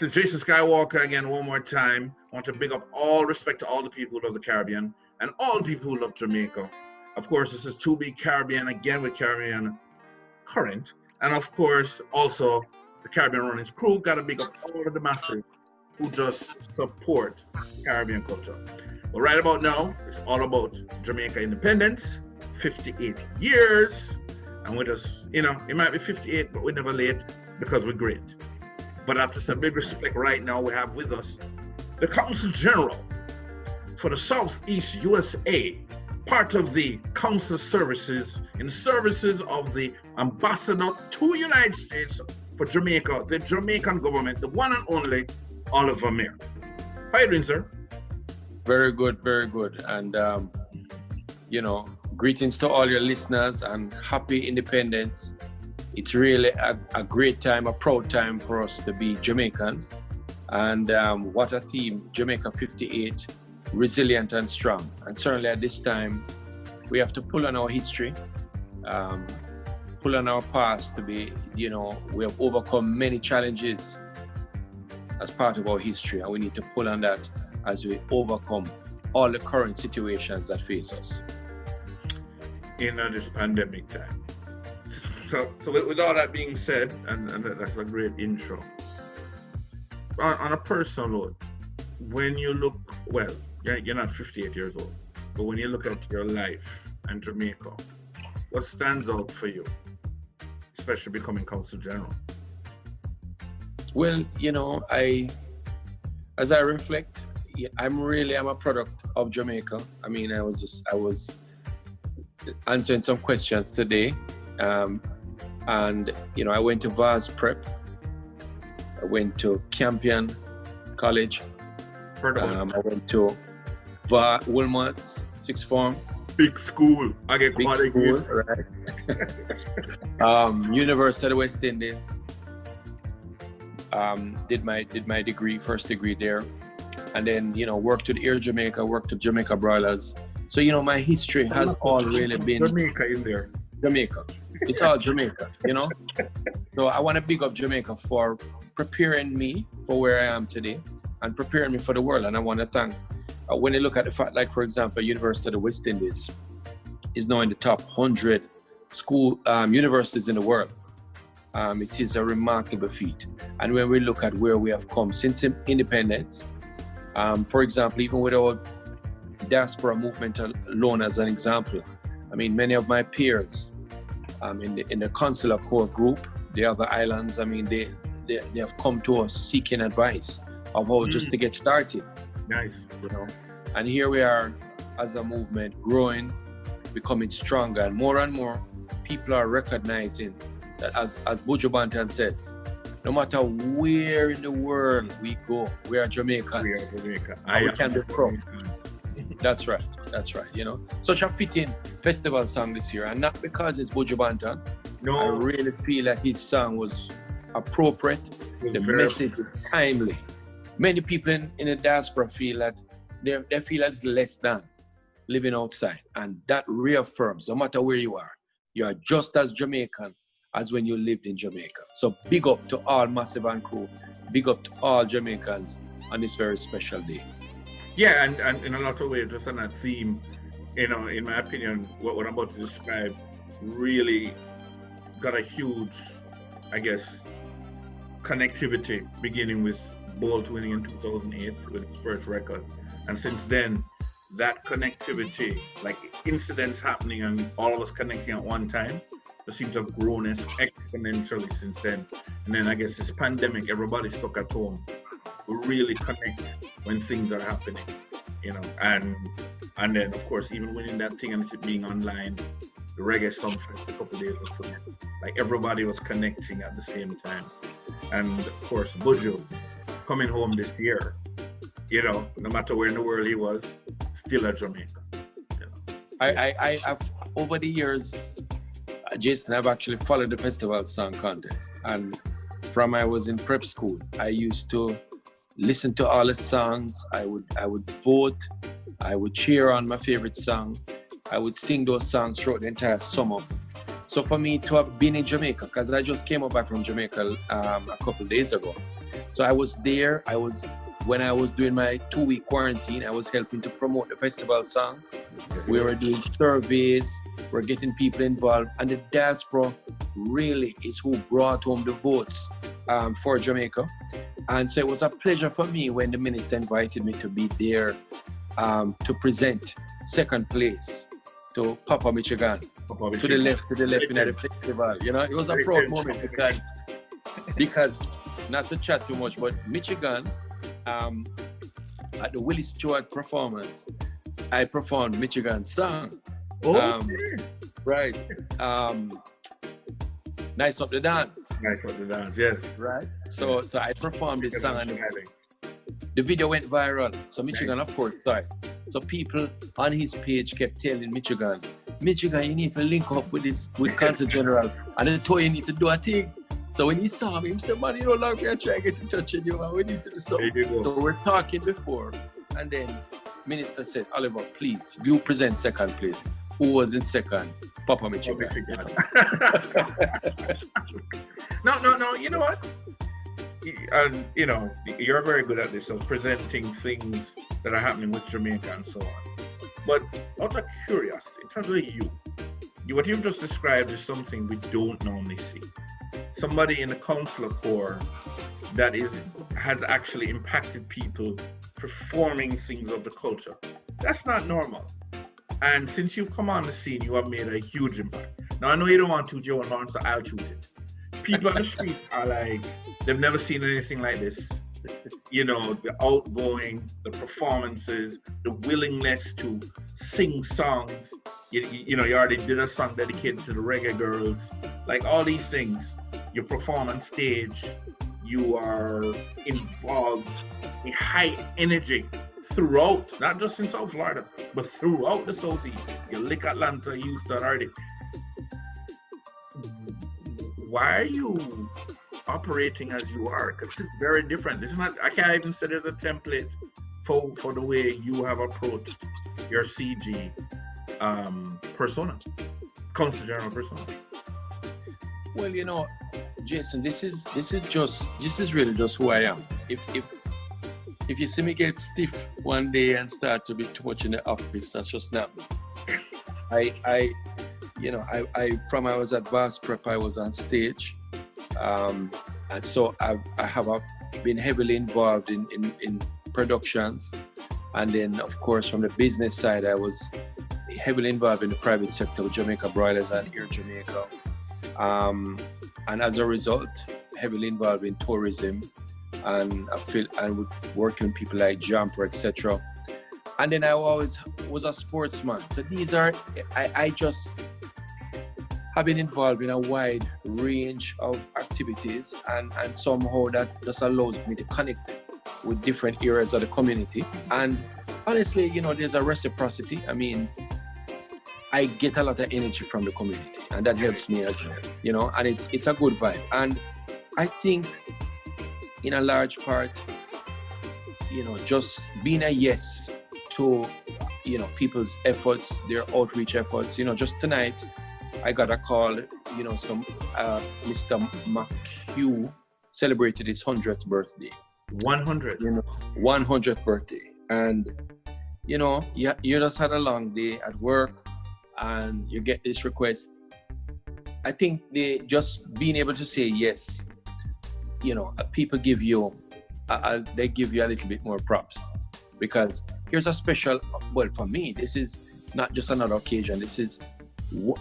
This is Jason Skywalker again one more time. I want to big up all respect to all the people who love the Caribbean and all the people who love Jamaica. Of course, this is 2B Caribbean again with Caribbean Current. And of course, also the Caribbean Runnings crew. Got to big up all of the masses who just support Caribbean culture. But right about now, it's all about Jamaica independence, 58 years. And we're just, it might be 58, but we're never late because we're great. But after some big respect right now, we have with us the Consul General for the Southeast USA, part of the Consul services, in services of the Ambassador to United States for Jamaica, the Jamaican government, the one and only Oliver Mair. How are you doing, sir? Very good, very good. And, greetings to all your listeners and happy independence. It's really a great time, a proud time for us to be Jamaicans. And what a theme, Jamaica 58, resilient and strong. And certainly at this time, we have to pull on our history, pull on our past to be, we have overcome many challenges as part of our history. And we need to pull on that as we overcome all the current situations that face us. In this pandemic time. So with all that being said, and that's a great intro. On a personal note, when you look, well, you're not 58 years old, but when you look at your life and Jamaica, what stands out for you, especially becoming Consul General? Well, as I reflect, I'm a product of Jamaica. I mean, I was answering some questions today. And I went to Vaz Prep. I went to Campion College. I went to Wilmot's Sixth Form. Big school. I get big school, right? University of the West Indies. Did my degree, first degree there, and then worked with Air Jamaica, worked with Jamaica Broilers. So my history has all really been Jamaica in there. Jamaica. It's all Jamaica, So I want to big up Jamaica for preparing me for where I am today and preparing me for the world. And I want to thank, when you look at the fact, like for example, University of the West Indies is now in the top 100 universities in the world. It is a remarkable feat. And when we look at where we have come since independence, for example, even with our Diaspora movement alone as an example, I mean, many of my peers in the Consular core group, the other islands, I mean, they have come to us seeking advice of how just to get started. Nice. And here we are as a movement growing, becoming stronger, and more people are recognizing that, as Buju Banton says, no matter where in the world we go, we are Jamaicans. We are Jamaica. We can be proud. That's right. Such a fitting festival song this year, and not because it's Buju Banton. No. I really feel that his song was appropriate. The message is timely. Many people in the diaspora feel that they feel that it's less than living outside, and that reaffirms, no matter where you are just as Jamaican as when you lived in Jamaica. So big up to all Massive and crew. Big up to all Jamaicans on this very special day. Yeah, and in a lot of ways, just on that theme, in my opinion, what I'm about to describe really got a huge, I guess, connectivity, beginning with Bolt winning in 2008 with his first record. And since then, that connectivity, like incidents happening and all of us connecting at one time, it seems to have grown exponentially since then. And then I guess this pandemic, everybody's stuck at home. We really connect when things are happening, and then of course even winning that thing and it being online, the reggae songfest a couple days or so, like everybody was connecting at the same time. And of course Buju coming home this year, no matter where in the world he was, still a Jamaican. I've over the years, Jason, I've actually followed the festival song contest, and from I was in prep school, I used to listen to all the songs. I would vote. I would cheer on my favorite song. I would sing those songs throughout the entire summer. So for me to have been in Jamaica, because I just came back from Jamaica a couple of days ago, So I was there. When I was doing my 2-week quarantine, I was helping to promote the festival songs. We were doing surveys, we're getting people involved, and the Diaspora really is who brought home the votes for Jamaica. And so it was a pleasure for me when the minister invited me to be there to present second place to Papa Michigan, to the left in the festival. You know, it was a proud moment because not to chat too much, but Michigan, at the Willie Stewart performance, I performed Michigan's song. Right. Nice Up the Dance. Nice Up the Dance, yes. Right. So I performed this song and the video went viral. So Michigan, of course, saw it. So people on his page kept telling Michigan, you need to link up with Consul General, and they told you need to do a thing. So when he saw me, he said, man, you know, long we are trying to get in touch with you, and we need to do something. So we're talking before, and then Minister said, Oliver, please, you present second place. Who was in second? Papa Michigan. No, you know what? And you know, you're very good at this, of presenting things that are happening with Jamaica and so on. But out of curiosity, in terms of you, what you've just described is something we don't normally see. Somebody in the consular corps that has actually impacted people performing things of the culture. That's not normal. And since you've come on the scene, you have made a huge impact. Now, I know you don't want to, Joe and Lawrence, so I'll choose it. People on the street are like, they've never seen anything like this. You know, the outgoing, the performances, the willingness to sing songs. You know, you already did a song dedicated to the reggae girls. Like all these things, you perform on stage, you are involved in high energy throughout, not just in South Florida, but throughout the Southeast. You lick Atlanta, Houston already. Why are you operating as you are? Because it's very different. This is not, I can't even say there's a template for the way you have approached your CG persona, Consul General persona. Well, you know, Jason, this is really just who I am. If you see me get stiff one day and start to be too much in the office, that's just not me. I from I was at Vast Prep, I was on stage, and so I have been heavily involved in productions, and then of course from the business side, I was heavily involved in the private sector with Jamaica Broilers and Air Jamaica, and as a result, heavily involved in tourism, and working with people like Jumper, etc. And then I always was a sportsman. So these are, I just have been involved in a wide range of activities, and somehow that just allows me to connect with different areas of the community. And honestly, you know, there's a reciprocity. I mean, I get a lot of energy from the community, and that helps me as well, you know, and it's a good vibe. And I think in a large part, you know, just being a yes to, you know, people's efforts, their outreach efforts. You know, just tonight, I got a call, you know, Mr. McHugh celebrated his 100th birthday. 100? You know, 100th birthday. And, you know, you just had a long day at work and you get this request. I think they just being able to say yes, you know, people give you, they give you a little bit more props, because here's a special, well, for me, this is not just another occasion. This is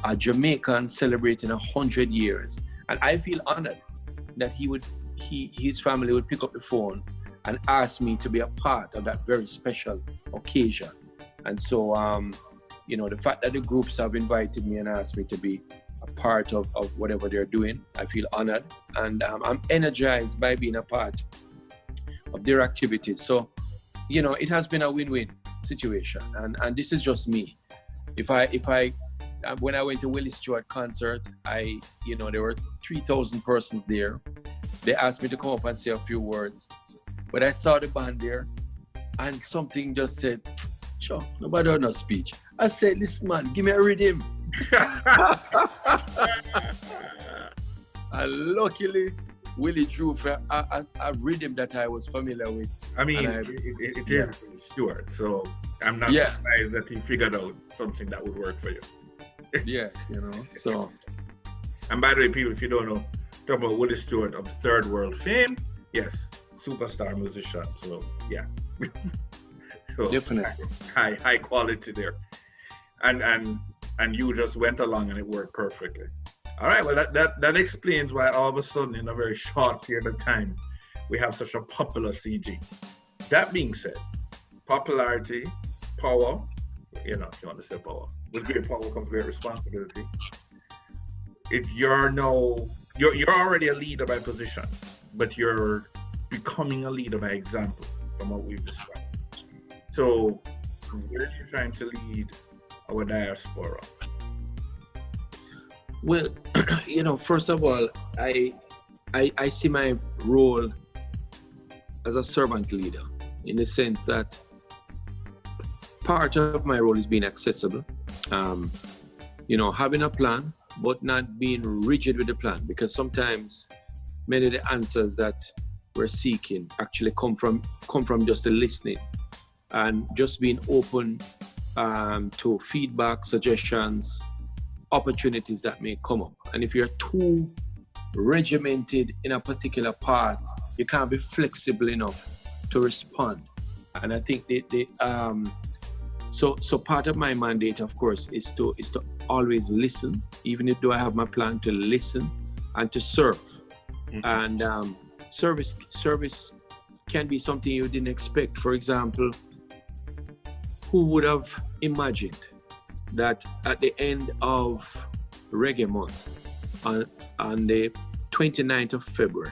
a Jamaican celebrating 100 years. And I feel honored that his family would pick up the phone and ask me to be a part of that very special occasion. And so, you know, the fact that the groups have invited me and asked me to be a part of whatever they're doing, I feel honored, and I'm energized by being a part of their activities. So, you know, it has been a win-win situation, and this is just me. When I went to Willie Stewart concert, you know, there were 3,000 persons there. They asked me to come up and say a few words, but I saw the band there, and something just said, "Sure, nobody heard no speech." I said, "Listen, man, give me a rhythm." And luckily, Willie drew for a rhythm that I was familiar with. I mean, it is Stewart, so I'm not surprised that he figured out something that would work for you. Yeah, you know, so. And by the way, people, if you don't know, talking about Willie Stewart of Third World fame, yes, superstar musician, so yeah. So, definitely. High quality there. And you just went along and it worked perfectly. All right, well, that explains why all of a sudden, in a very short period of time, we have such a popular CG. That being said, popularity, power, you know, if you want to say power, with great power comes great responsibility. If you're already a leader by position, but you're becoming a leader by example, from what we've described. So, where are you trying to lead our diaspora? Well, you know, first of all, I see my role as a servant leader, in the sense that part of my role is being accessible, you know, having a plan, but not being rigid with the plan, because sometimes many of the answers that we're seeking actually come from just the listening and just being open to feedback, suggestions, opportunities that may come up. And if you're too regimented in a particular path, you can't be flexible enough to respond. And I think so part of my mandate, of course, is to always listen, even if though I have my plan, to listen and to serve. Mm-hmm. And service can be something you didn't expect. For example, who would have imagined that at the end of Reggae Month, on the 29th of February,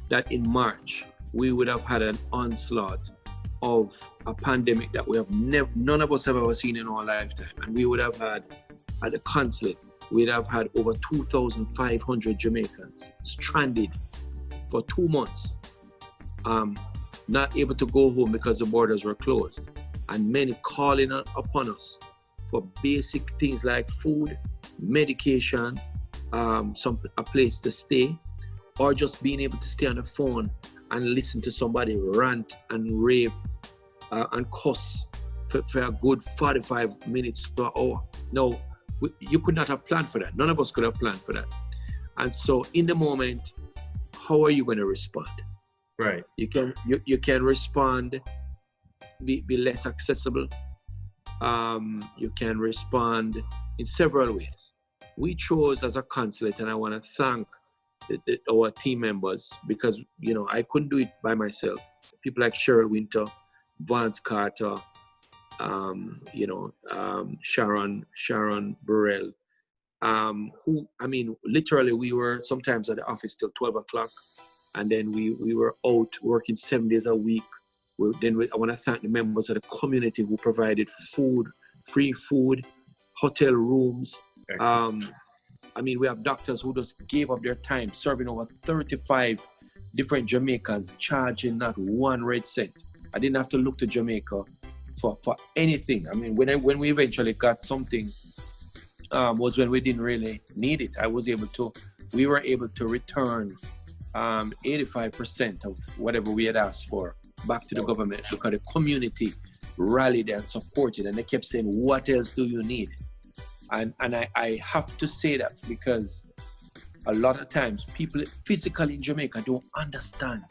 that in March, we would have had an onslaught of a pandemic that we have none of us have ever seen in our lifetime. And we would have had, at the consulate, we'd have had over 2,500 Jamaicans stranded for 2 months, not able to go home because the borders were closed, and many calling upon us for basic things like food, medication, a place to stay, or just being able to stay on the phone and listen to somebody rant and rave and cuss for a good 45 minutes to an hour. No, you could not have planned for that. None of us could have planned for that. And so in the moment, how are you going to respond? Right. You can respond, be less accessible. You can respond in several ways. We chose as a consulate, and I want to thank our team members, because, you know, I couldn't do it by myself. People like Cheryl Winter, Vance Carter, Sharon Burrell, who, I mean, literally we were sometimes at the office till 12 o'clock, and then we were out working 7 days a week. I want to thank the members of the community who provided food, free food, hotel rooms. I mean, we have doctors who just gave up their time serving over 35 different Jamaicans, charging not 1 red cent. I didn't have to look to Jamaica for anything. I mean, when we eventually got something, was when we didn't really need it. We were able to return 85% of whatever we had asked for back to the government, because the community rallied and supported, and they kept saying, what else do you need? And I have to say that because a lot of times people physically in Jamaica don't understand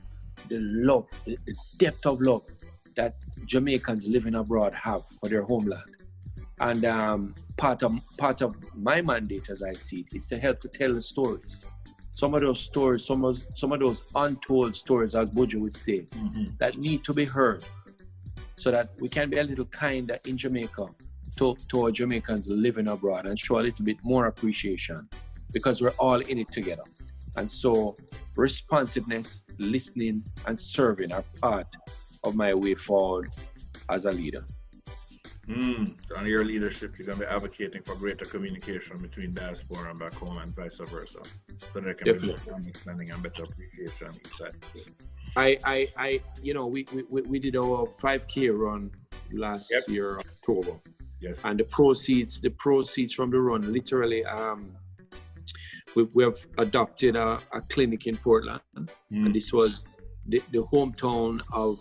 the love, the depth of love that Jamaicans living abroad have for their homeland. And part of my mandate, as I see it, is to help to tell the stories. Some of those stories, some of those untold stories, as Bojo would say, that need to be heard, so that we can be a little kinder in Jamaica to our Jamaicans living abroad, and show a little bit more appreciation, because we're all in it together. And so responsiveness, listening, and serving are part of my way forward as a leader. So under your leadership, you're going to be advocating for greater communication between diaspora and back home, and vice versa, so there can be better understanding and better appreciation on each side. We did our 5K run last year, October. Yes. And the proceeds from the run, literally, we have adopted a clinic in Portland, and this was the hometown of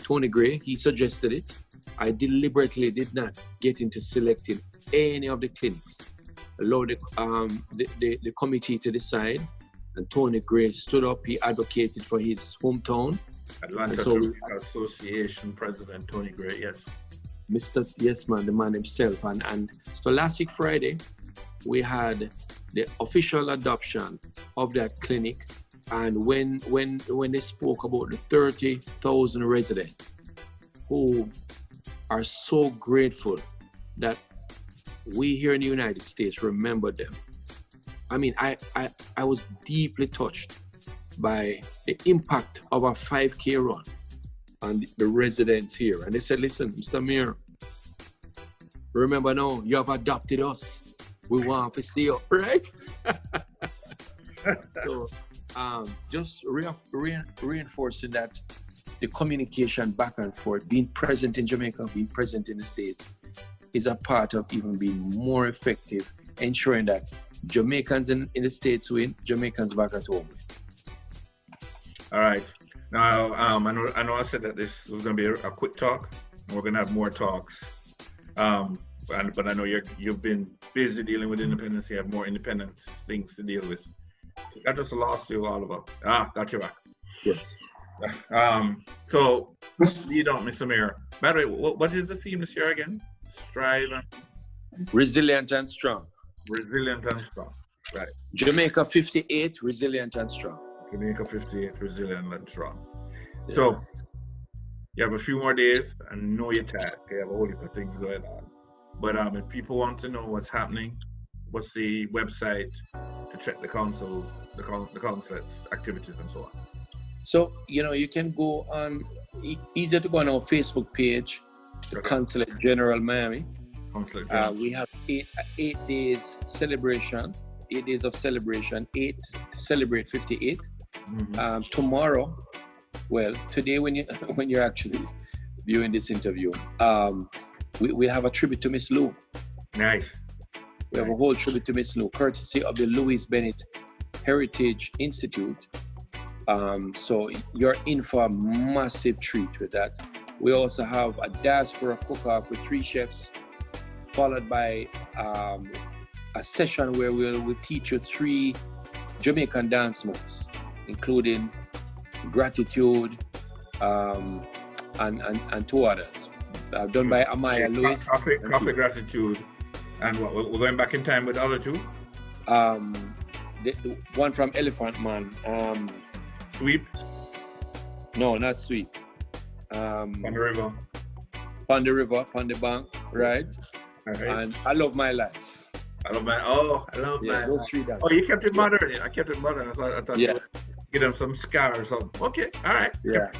Tony Gray. He suggested it. I deliberately did not get into selecting any of the clinics. Allowed the committee to decide, and Tony Gray stood up. He advocated for his hometown. Atlanta Jamaica Association President Tony Gray, yes. The man himself. And so last week Friday, we had the official adoption of that clinic. And when they spoke about the 30,000 residents who are so grateful that we here in the United States remember them. I mean, I was deeply touched by the impact of our 5K run on the residents here. And they said, listen, Mr. Mair, remember now, you have adopted us. We want to see you, right? So just reinforcing that the communication back and forth, being present in Jamaica, being present in the States, is a part of even being more effective, ensuring that Jamaicans in the States win, Jamaicans back at home. All right. Now, I know I said that this was going to be a quick talk. We're going to have more talks. But I know you've been busy dealing with independence. You have more independent things to deal with. I just lost you, Oliver. Got you back. Yes. So, lead on, Mr. Mair. By the way, what is the theme this year again? Strive and... Resilient and strong. Resilient and strong. Right. Jamaica 58, resilient and strong. Jamaica 58, resilient and strong. Yeah. So, you have a few more days and know your task. You have a whole heap of things going on. But if people want to know what's happening, what's the website to check the Consul, the consulate's activities and so on? So, you can go on, easier to go on our Facebook page, the Consulate General Miami. Consulate General. We have 8 days celebration, 8 days of celebration, 8 to celebrate 58. Mm-hmm. Tomorrow, today when you're actually viewing this interview, we have a tribute to Miss Lou. Nice. We have a whole tribute to Miss Lou, courtesy of the Louis Bennett Heritage Institute. So you're in for a massive treat with that. We also have a Diaspora cook-off with 3 chefs, followed by a session where we'll teach you 3 Jamaican dance moves, including gratitude and 2 others. Done by Amaya Lewis. Coffee gratitude. And what, we're going back in time with the other 2? The one from Elephant Man. Sweep? No, not Sweep. On the river. On the river, on the bank, right? And I Love My Life. I love my life. Those 3 dances. Oh, you kept it modern. I kept it modern. I thought you would give them some scar or something. Okay, all right. Yeah.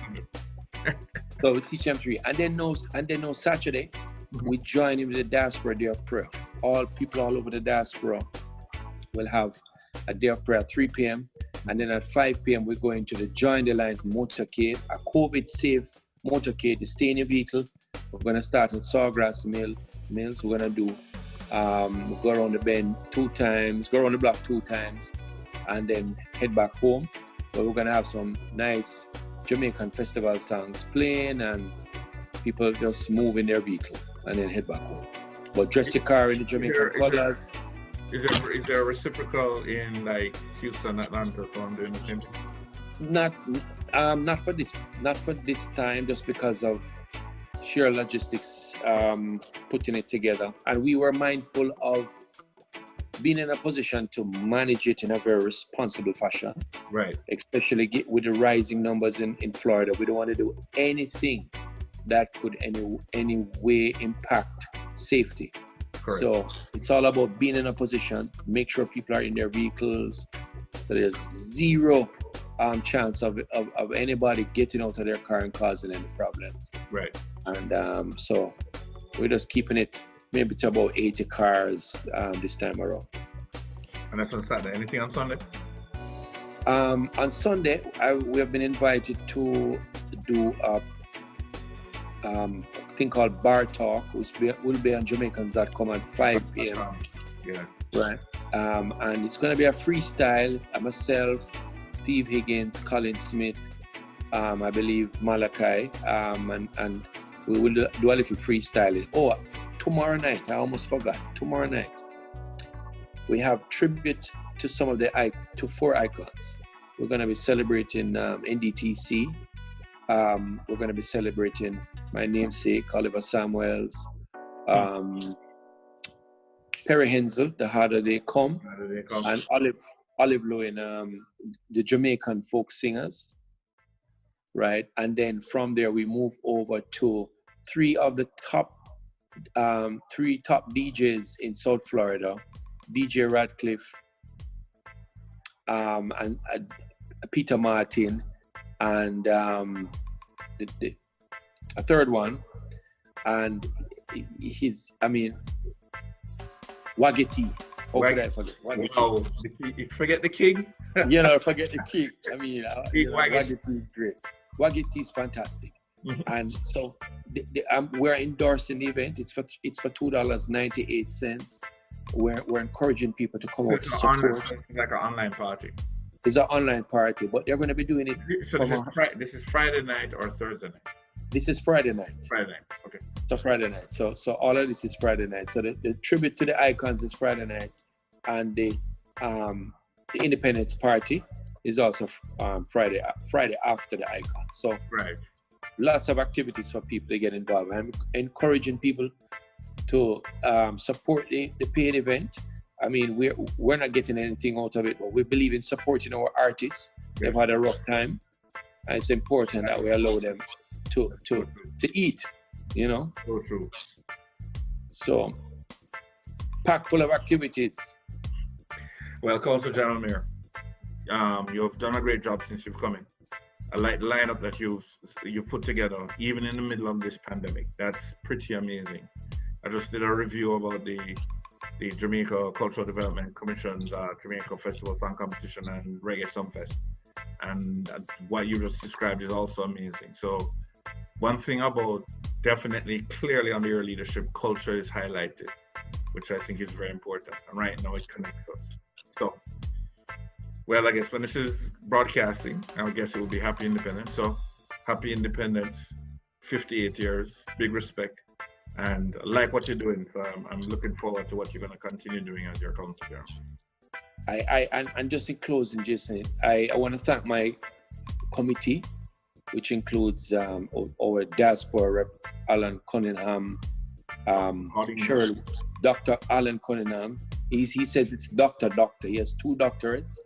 So we teach them 3. And then no Saturday, we join in with the Diaspora Day of Prayer. All people all over the Diaspora will have a Day of Prayer at 3 p.m. And then at 5 p.m. we're going to the Join the Line motorcade, a COVID-safe motorcade to stay in your vehicle. We're going to start at Sawgrass Mills. We're going to do go around the bend 2 times, go around the block 2 times, and then head back home. But we're going to have some nice Jamaican festival songs playing, and people just move in their vehicle and then head back home. But dress your car in the Jamaican colors. Is there a reciprocal in like Houston, Atlanta, so I'm doing the same thing? Not for this time, just because of sheer logistics, putting it together. And we were mindful of being in a position to manage it in a very responsible fashion. Right. Especially with the rising numbers in Florida. We don't want to do anything that could any way impact safety. Correct. So it's all about being in a position, make sure people are in their vehicles, so there's zero chance of anybody getting out of their car and causing any problems. Right. And so we're just keeping it maybe to about 80 cars this time around. And that's on Saturday. Anything on Sunday? On Sunday, we have been invited to do a thing called Bar Talk, which will be on Jamaicans.com at 5 p.m. Yeah. Right. And it's going to be a freestyle. Myself, Steve Higgins, Colin Smith, I believe Malachi, and we will do a little freestyling. Oh, tomorrow night, I almost forgot. Tomorrow night, we have tribute to some of to 4 icons. We're going to be celebrating NDTC. We're going to be celebrating my namesake, Oliver Samuels, Perry Hensel, The Harder They Come, and Olive Lewin, the Jamaican folk singers, right? And then from there, we move over to 3 of the top DJs in South Florida, DJ Radcliffe, and Peter Martin, and a third one, and Wageti. How could I forget? Wageti. Oh, you forget the king? Forget the king. Wageti is great. Wageti is fantastic. Mm-hmm. And so we're endorsing the event. It's for $2.98. We're encouraging people to come out to support. It's like an online party. It's an online party, but they're going to be doing it. So this is Friday night or Thursday night? This is Friday night. Friday night, okay. So Friday night. So all of this is Friday night. So the tribute to the icons is Friday night, and the Independence Party is also Friday after the icons. So right. Lots of activities for people to get involved. I'm encouraging people to support the paid event. I mean, we're not getting anything out of it, but we believe in supporting our artists. They've had a rough time, and it's important that we allow them to eat, So true. So, packed full of activities. Well, Consul General Mair, you've done a great job since you've come in. I like the lineup that you've put together, even in the middle of this pandemic. That's pretty amazing. I just did a review about the Jamaica Cultural Development Commission's Jamaica Festival Song Competition and Reggae Sumfest. And what you just described is also amazing. So one thing about definitely clearly under your leadership, culture is highlighted, which I think is very important. And right now it connects us. So, well, I guess when this is broadcasting, I guess it will be Happy Independence. So Happy Independence, 58 years, big respect. And I like what you're doing, so I'm looking forward to what you're going to continue doing as your Consul General. And just in closing, Jason, I want to thank my committee, which includes our Diaspora Rep Alan Cunningham, Dr. Alan Cunningham. He says it's Doctor. He has 2 doctorates.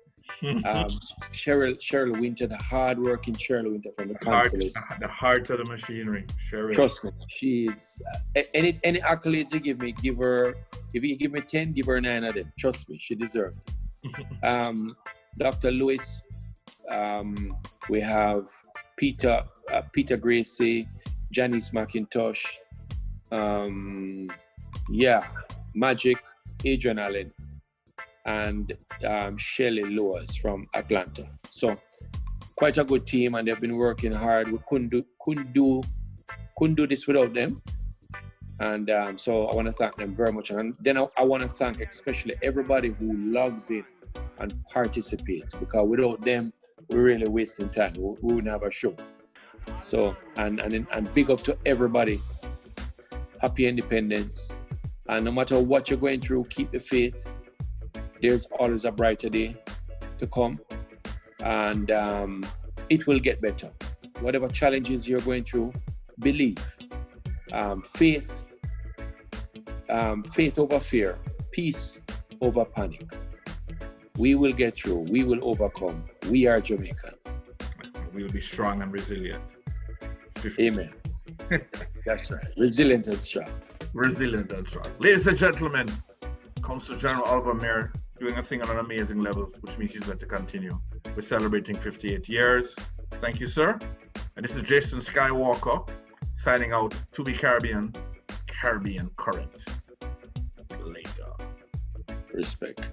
Cheryl Winter, the hard-working Cheryl Winter from the Consul. The heart of the machinery, Cheryl. Trust me, she is. Any accolades you give me, give her. If you give me 10, give her 9 of them. Trust me, she deserves it. Dr. Lewis. We have Peter Gracie, Janice McIntosh. Magic, Adrian Allen, and Shelley Lewis from Atlanta. So quite a good team, and they've been working hard. We couldn't do this without them. And so I want to thank them very much. And then I want to thank especially everybody who logs in and participates, because without them, we're really wasting time. We wouldn't have a show. So, and big up to everybody. Happy Independence. And no matter what you're going through, keep the faith. There's always a brighter day to come. And it will get better. Whatever challenges you're going through, believe. Faith over fear. Peace over panic. We will get through. We will overcome. We are Jamaicans. We will be strong and resilient. Amen. That's right. Resilient and strong. Resilient and strong. Ladies and gentlemen, Consul General Oliver Mair doing a thing on an amazing level, which means he's going to continue. We're celebrating 58 years. Thank you, sir. And this is Jason Skywalker signing out. To be Caribbean Current. Later. Respect.